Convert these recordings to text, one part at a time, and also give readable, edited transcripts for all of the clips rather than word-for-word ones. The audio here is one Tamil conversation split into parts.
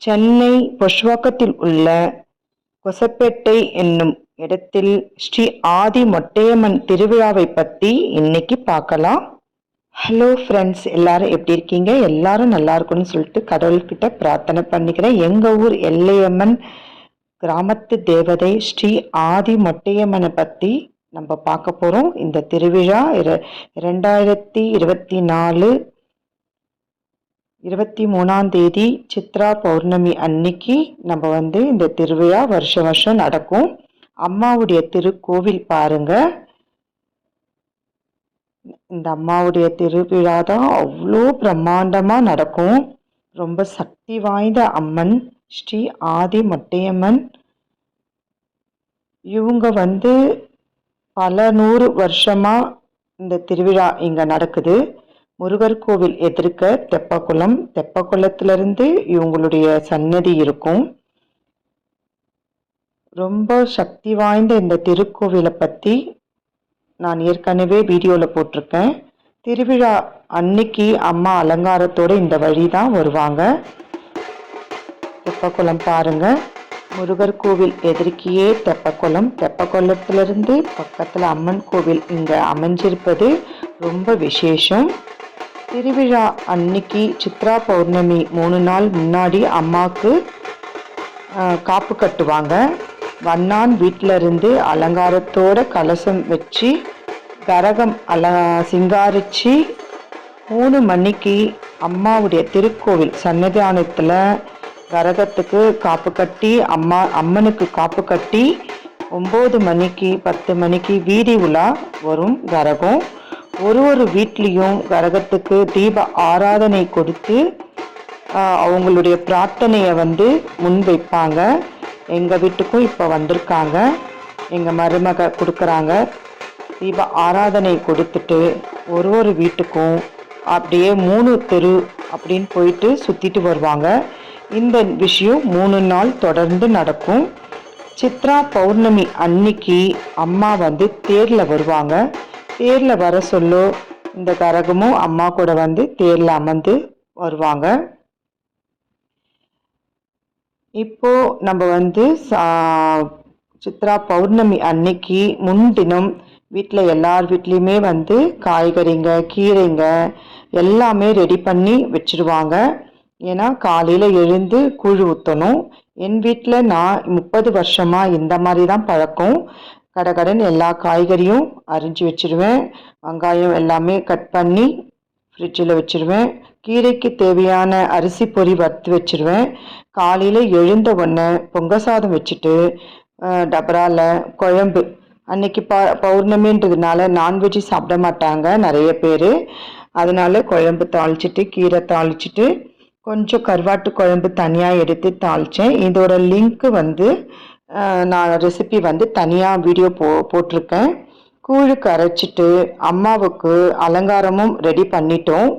சென்னை புஷ்வாக்கத்தில் உள்ள கொசப்பேட்டை என்னும் இடத்தில் ஸ்ரீ ஆதி மொட்டையம்மன் திருவிழாவை பற்றி இன்னைக்கு பார்க்கலாம். ஹலோ ஃப்ரெண்ட்ஸ், எல்லாரும் எப்படி இருக்கீங்க? எல்லாரும் நல்லா இருக்கும்னு சொல்லிட்டு கடவுள்கிட்ட பிரார்த்தனை பண்ணிக்கிறேன். எங்கள் ஊர் எல்லையம்மன் கிராமத்து தேவதை ஸ்ரீ ஆதி மொட்டையம்மனை பற்றி நம்ம பார்க்க போகிறோம். இந்த திருவிழா 2024 23 சித்ரா பௌர்ணமி அன்னைக்கு நம்ம இந்த திருவிழா வருஷம் நடக்கும். அம்மாவுடைய திருக்கோவில் பாருங்க. இந்த அம்மாவுடைய திருவிழா தான் அவ்வளோ பிரம்மாண்டமா நடக்கும். ரொம்ப சக்தி வாய்ந்த அம்மன் ஸ்ரீ ஆதி மொட்டையம்மன். இவங்க பல 100 வருஷமா இந்த திருவிழா இங்க நடக்குது. முருகர் கோவில் எதிர்க்க தெப்பக்குளத்திலிருந்து இவங்களுடைய சன்னதி இருக்கும். ரொம்ப சக்தி வாய்ந்த இந்த திருக்கோவிலை பற்றி நான் ஏற்கனவே வீடியோவில் போட்டிருக்கேன். திருவிழா அன்னைக்கு அம்மா அலங்காரத்தோடு இந்த வழி தான் வருவாங்க. தெப்பக்குளம் பாருங்க. முருகர் கோவில் எதிர்க்கியே தெப்பக்குளத்திலிருந்து பக்கத்தில் அம்மன் கோவில் இங்கே அமைஞ்சிருப்பது ரொம்ப விசேஷம். திருவிழா அன்னைக்கு சித்ரா பௌர்ணமி 3 நாள் முன்னாடி அம்மாவுக்கு காப்பு கட்டுவாங்க. வண்ணான் வீட்டில இருந்து அலங்காரத்தோட கலசம் வச்சு கரகம் சிங்காரிச்சு 3 மணிக்கு அம்மாவுடைய திருக்கோவில் சன்னிதானத்தில் கரகத்துக்கு காப்பு கட்டி அம்மனுக்கு காப்பு கட்டி 9 மணிக்கு 10 மணிக்கு வீதி உலா வரும் கரகம். ஒரு வீட்லேயும் கரகத்துக்கு தீப ஆராதனை கொடுத்து அவங்களுடைய பிரார்த்தனையை முன் வைப்பாங்க. எங்கள் வீட்டுக்கும் இப்போ வந்திருக்காங்க. எங்கள் மருமக கொடுக்குறாங்க. தீப ஆராதனை கொடுத்துட்டு ஒரு வீட்டுக்கும் அப்படியே 3 தெரு அப்படின்னு போயிட்டு சுற்றிட்டு வருவாங்க. இந்த விஷயம் 3 நாள் தொடர்ந்து நடக்கும். சித்ரா பௌர்ணமி அன்னைக்கு அம்மா தேரில் வருவாங்க. தேரில் வர சொல்லோ இந்த கரகமும் அம்மா கூட தேரில் அமர்ந்து வருவாங்க. இப்போ நம்ம சித்ரா பௌர்ணமி அன்னைக்கு முன்தினம் வீட்டில் எல்லார் வீட்லேயுமே காய்கறிங்க கீரைங்க எல்லாமே ரெடி பண்ணி வச்சிருவாங்க. ஏன்னா காலையில் எழுந்து கூழ் ஊற்றணும். என் வீட்டில் நான் 30 வருஷமாக இந்த மாதிரி தான் பழக்கம். கடகடன் எல்லா காய்கறியும் அரிஞ்சு வச்சிருவேன். வெங்காயம் எல்லாமே கட் பண்ணி ஃப்ரிட்ஜில் வச்சுருவேன். கீரைக்கு தேவையான அரிசி பொரி வறுத்து வச்சுருவேன். காலையில் எழுந்த உடனே பொங்க சாதம் வச்சுட்டு டபராவில் குழம்பு. அன்னைக்கு பௌர்ணமின்றதுனால நான்வெஜ் சாப்பிட மாட்டாங்க நிறைய பேர். அதனால குழம்பு தாளிச்சிட்டு கீரை தாளிச்சிட்டு கொஞ்சம் கருவாட்டு குழம்பு தனியாக எடுத்து தாளித்தேன். இதோட லிங்க்கு நான் ரெசிபி தனியாக வீடியோ போட்டிருக்கேன். கூழுக்கு அரைச்சிட்டு அம்மாவுக்கு அலங்காரமும் ரெடி பண்ணிட்டோம்.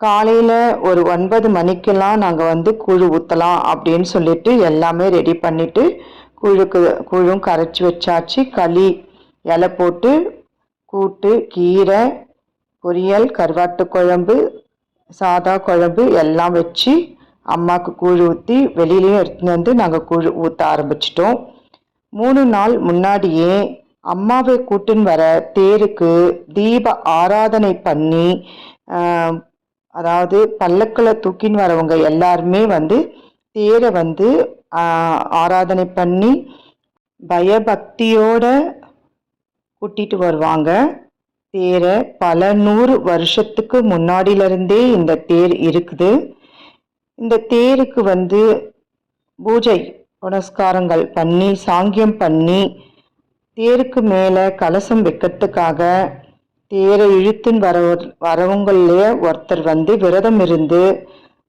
காலையில் ஒரு 9 மணிக்கெல்லாம் நாங்கள் கூழ் ஊற்றலாம் அப்படின்னு சொல்லிட்டு எல்லாமே ரெடி பண்ணிவிட்டு கூழும் கரைச்சி வச்சாச்சு. களி இலை போட்டு கூட்டு கீரை பொரியல் கருவாட்டு குழம்பு சாதா குழம்பு எல்லாம் வச்சு அம்மாவுக்கு கூழ் ஊற்றி வெளியிலையும் எடுத்துன்னு நாங்கள் கூழ் ஊற்ற ஆரம்பிச்சிட்டோம். 3 நாள் முன்னாடியே அம்மாவை கூட்டின்னு வர தேருக்கு தீப ஆராதனை பண்ணி அதாவது பல்லக்கில் தூக்கின்னு வரவங்க எல்லாருமே தேரை ஆராதனை பண்ணி பயபக்தியோட கூட்டிட்டு வருவாங்க. தேரை பல 100 வருஷத்துக்கு முன்னாடியிலிருந்தே இந்த தேர் இருக்குது. இந்த தேருக்கு பூஜை புனஸ்காரங்கள் பண்ணி சாங்கியம் பண்ணி தேருக்கு மேலே கலசம் வைக்கிறதுக்காக தேரை இழுத்துன்னு வரவங்களே ஒருத்தர் விரதம் இருந்து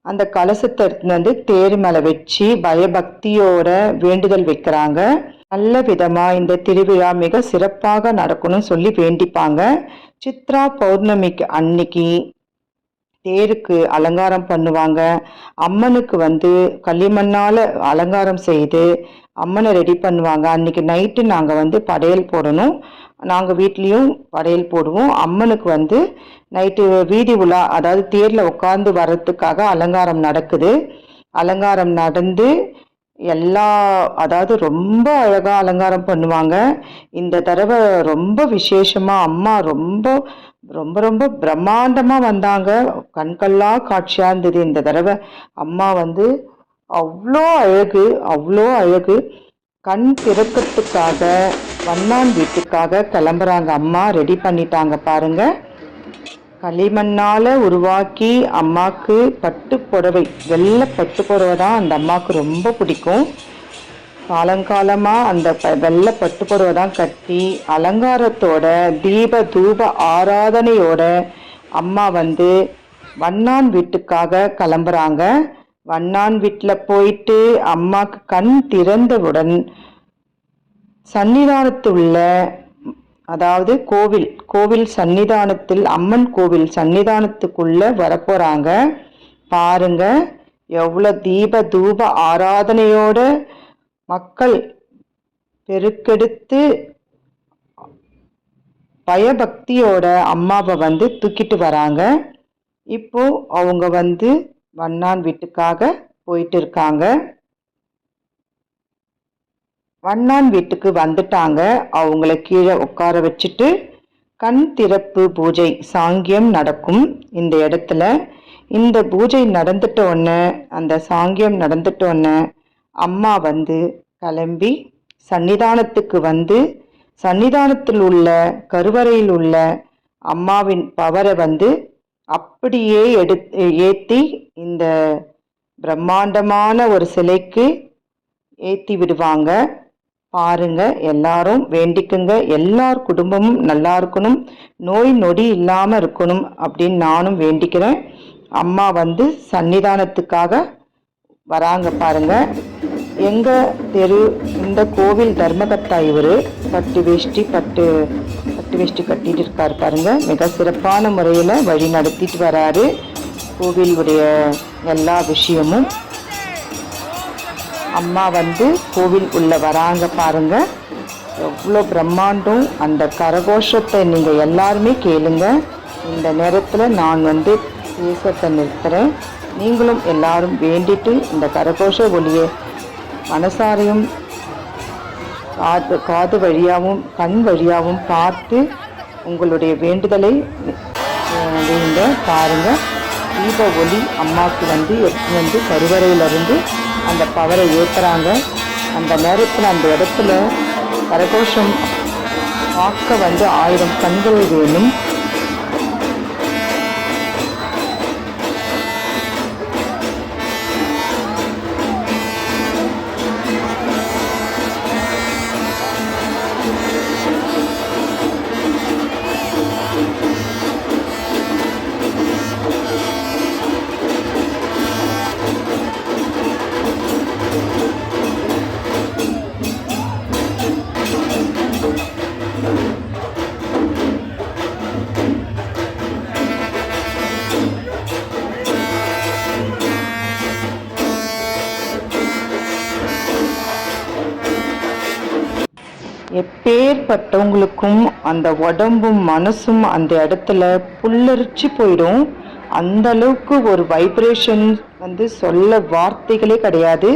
அந்த கலசத்தை எடுத்துன்னு தேர் மேலே வச்சு பயபக்தியோட வேண்டுதல் வைக்கிறாங்க. நல்ல விதமாக இந்த திருவிழா மிக சிறப்பாக நடக்கணும்னு சொல்லி வேண்டிப்பாங்க. சித்ரா பௌர்ணமிக்கு அன்னைக்கு தேருக்கு அலங்காரம் பண்ணுவாங்க. அம்மனுக்கு களிமண்ணால் அலங்காரம் செய்து அம்மனை ரெடி பண்ணுவாங்க. அன்னைக்கு நைட்டு நாங்கள் படையல் போடணும். நாங்கள் வீட்லேயும் படையல் போடுவோம். அம்மனுக்கு நைட்டு வீதி உலா அதாவது தேரில் உட்காந்து வர்றதுக்காக அலங்காரம் நடக்குது. அலங்காரம் நடந்து எல்லா அதாவது ரொம்ப அழகா அலங்காரம் பண்ணுவாங்க. இந்த தடவை ரொம்ப விசேஷமா அம்மா ரொம்ப ரொம்ப ரொம்ப பிரம்மாண்டமா வந்தாங்க. கண்கொள்ளா காட்சியா இருந்தது இந்த தடவை. அம்மா வந்து அவ்வளோ அழகு, அவ்வளோ அழகு. கண் திறக்கத்துக்காக வண்ணான் வீட்டுக்காக கிளம்புறாங்க. அம்மா ரெடி பண்ணிட்டாங்க பாருங்க. களிமண்ணால உருவாக்கி அம்மாக்கு பட்டு புடவை, வெள்ளை பட்டு புடவை தான் அந்த அம்மாவுக்கு ரொம்ப பிடிக்கும். காலங்காலமா அந்த வெள்ளை பட்டு புடவை தான் கட்டி அலங்காரத்தோட தீப தூப ஆராதனையோட அம்மா வந்து வண்ணான் வீட்டுக்காக கிளம்புறாங்க. வண்ணான் வீட்டில் போயிட்டு அம்மாக்கு கண் திறந்தவுடன் சன்னிதானத்துள்ள அதாவது கோவில் சன்னிதானத்தில் அம்மன் கோவில் சன்னிதானத்துக்குள்ள வரப்போறாங்க. பாருங்க எவ்வளோ தீப தூப ஆராதனையோட மக்கள் பெருக்கெடுத்து பயபக்தியோட அம்மாவை வந்து தூக்கிட்டு வராங்க. இப்போ அவங்க வந்து வண்ணான் வீட்டுக்காக போயிட்டு இருக்காங்க. வண்ணான் வீட்டுக்கு வந்துட்டாங்க. அவங்கள கீழே உட்கார வச்சுட்டு கண் திறப்பு பூஜை சாங்கியம் நடக்கும் இந்த இடத்துல. இந்த பூஜை நடந்துட்டோன்னே, அந்த சாங்கியம் நடந்துட்டோன்னே அம்மா வந்து கிளம்பி சன்னிதானத்துக்கு வந்து சன்னிதானத்தில் உள்ள கருவறையில் உள்ள அம்மாவின் பவரை வந்து அப்படியே ஏற்றி இந்த பிரம்மாண்டமான ஒரு சிலைக்கு ஏற்றி விடுவாங்க. பாருங்க, எல்லாரும் வேண்டிக்குங்க. எல்லார் குடும்பமும் நல்லா இருக்கணும், நோய் நொடி இல்லாமல் இருக்கணும் அப்படின்னு நானும் வேண்டிக்கிறேன். அம்மா வந்து சன்னிதானத்துக்காக வராங்க பாருங்க. எங்க தெரு இந்த கோவில் தர்மகர்த்தா இவர் பட்டு வேஷ்டி கட்டிட்டு இருக்காரு பாருங்க. மிக சிறப்பான முறையில் வழி நடத்திட்டு வராரு கோவிலுடைய எல்லா விஷயமும். அம்மா வந்து கோவில் உள்ள வராங்க பாருங்க. எவ்வளோ பிரம்மாண்டம். அந்த கரகோஷத்தை நீங்கள் எல்லாருமே கேளுங்க. இந்த நேரத்தில் நான் வந்து பேசத்தை நிறுத்துறேன். நீங்களும் எல்லாரும் வேண்டிட்டு இந்த கரகோஷ ஒளியை மனசாரையும் காது வழியாகவும் கண் வழியாகவும் பார்த்து உங்களுடைய வேண்டுதலை நீங்க பாருங்க. தீப ஒளி அம்மாவுக்கு வந்து எடுத்து வந்து கருவறையிலிருந்து அந்த பவரை ஏற்றுறாங்க. அந்த நேரத்தில் அந்த இடத்துல கரகோஷம் பார்க்க வந்து 1000 கண்கள் வேணும். எப்பேற்பட்டவங்களுக்கும் அந்த உடம்பும் மனசும் அந்த இடத்துல புல்லரிச்சு போயிடும். அந்த அளவுக்கு ஒரு வைப்ரேஷன் வந்து சொல்ல வார்த்தைகளே கிடையாது.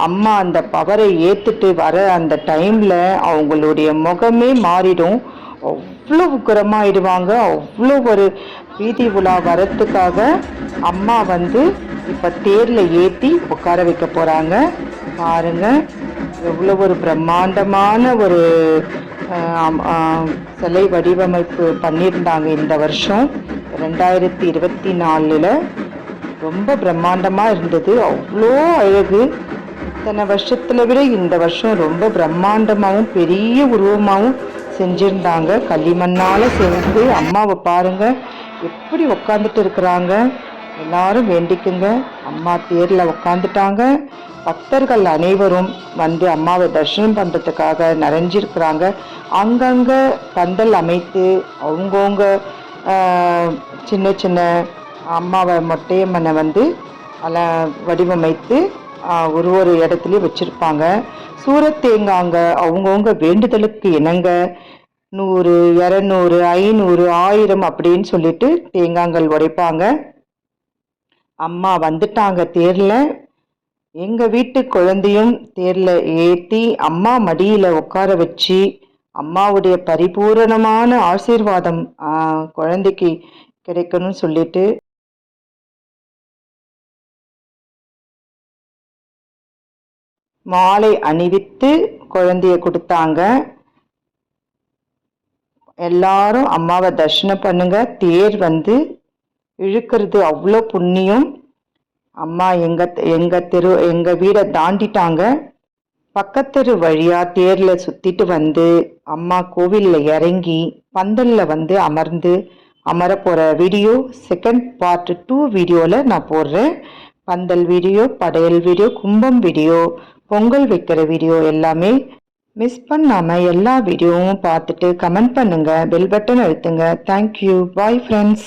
அம்மா அந்த பவரை ஏற்றுட்டு வர அந்த டைமில் அவங்களுடைய முகமே மாறிடும். அவ்வளோ உக்கரமாயிடுவாங்க. அவ்வளோ ஒரு வீதி உலா வரத்துக்காக அம்மா வந்து இப்போ தேரில் ஏற்றி உட்கார வைக்க போகிறாங்க. பாருங்கள், எவ்வளோ ஒரு பிரம்மாண்டமான ஒரு சிலை வடிவமைப்பு பண்ணியிருந்தாங்க இந்த வருஷம் 2024. ரொம்ப பிரம்மாண்டமாக இருந்தது. அவ்வளோ அழகு. இத்தனை வருஷத்தில் விட இந்த வருஷம் ரொம்ப பிரம்மாண்டமாகவும் பெரிய உருவமாகவும் செஞ்சுருந்தாங்க. களிமண்ணால் செஞ்சு அம்மாவை பாருங்கள் எப்படி உக்காந்துட்டு இருக்கிறாங்க. எல்லாரும் வேண்டிக்குங்க. அம்மா தேரில் உக்காந்துட்டாங்க. பக்தர்கள் அனைவரும் வந்து அம்மாவை தரிசனம் பண்ணுறதுக்காக நிறைஞ்சிருக்கிறாங்க. அங்கங்கே பந்தல் அமைத்து அவங்கவுங்க சின்ன சின்ன அம்மாவை மொட்டையம்மனை வந்து வடிவமைத்து ஒரு இடத்துலையும் வச்சுருப்பாங்க. சூரத்தேங்காங்க அவங்கவுங்க வேண்டுதலுக்கு இணங்க 100, 200, 500, 1000 அப்படின்னு சொல்லிட்டு தேங்காய்கள் உடைப்பாங்க. அம்மா வந்துட்டாங்க தேரில். எங்க வீட்டு குழந்தையும் தேர்ல ஏத்தி அம்மா மடியில உட்கார வச்சு அம்மாவுடைய பரிபூரணமான ஆசீர்வாதம் குழந்தைக்கு கிடைக்கணும்னு சொல்லிட்டு மாலை அணிவித்து குழந்தைய கொடுத்தாங்க. எல்லாரும் அம்மாவை தரிசனம் பண்ணுங்க. தேர் வந்து இழுக்கிறது அவ்வளோ புண்ணியம். அம்மா எங்க வீடை தாண்டிட்டாங்க. பக்கத்தெரு வழியா தேர்ல சுத்திட்டு வந்து அம்மா கோவில்ல இறங்கி பந்தல்ல வந்து அமர போற வீடியோ செகண்ட் பார்ட் 2 வீடியோல நான் போடுறேன். பந்தல் வீடியோ, படையல் வீடியோ, கும்பம் வீடியோ, பொங்கல் வைக்கிற வீடியோ எல்லாமே மிஸ் பண்ணாம எல்லா வீடியோவும் பார்த்துட்டு கமெண்ட் பண்ணுங்க, பெல் பட்டன் அழுத்துங்க. Thank you, bye friends.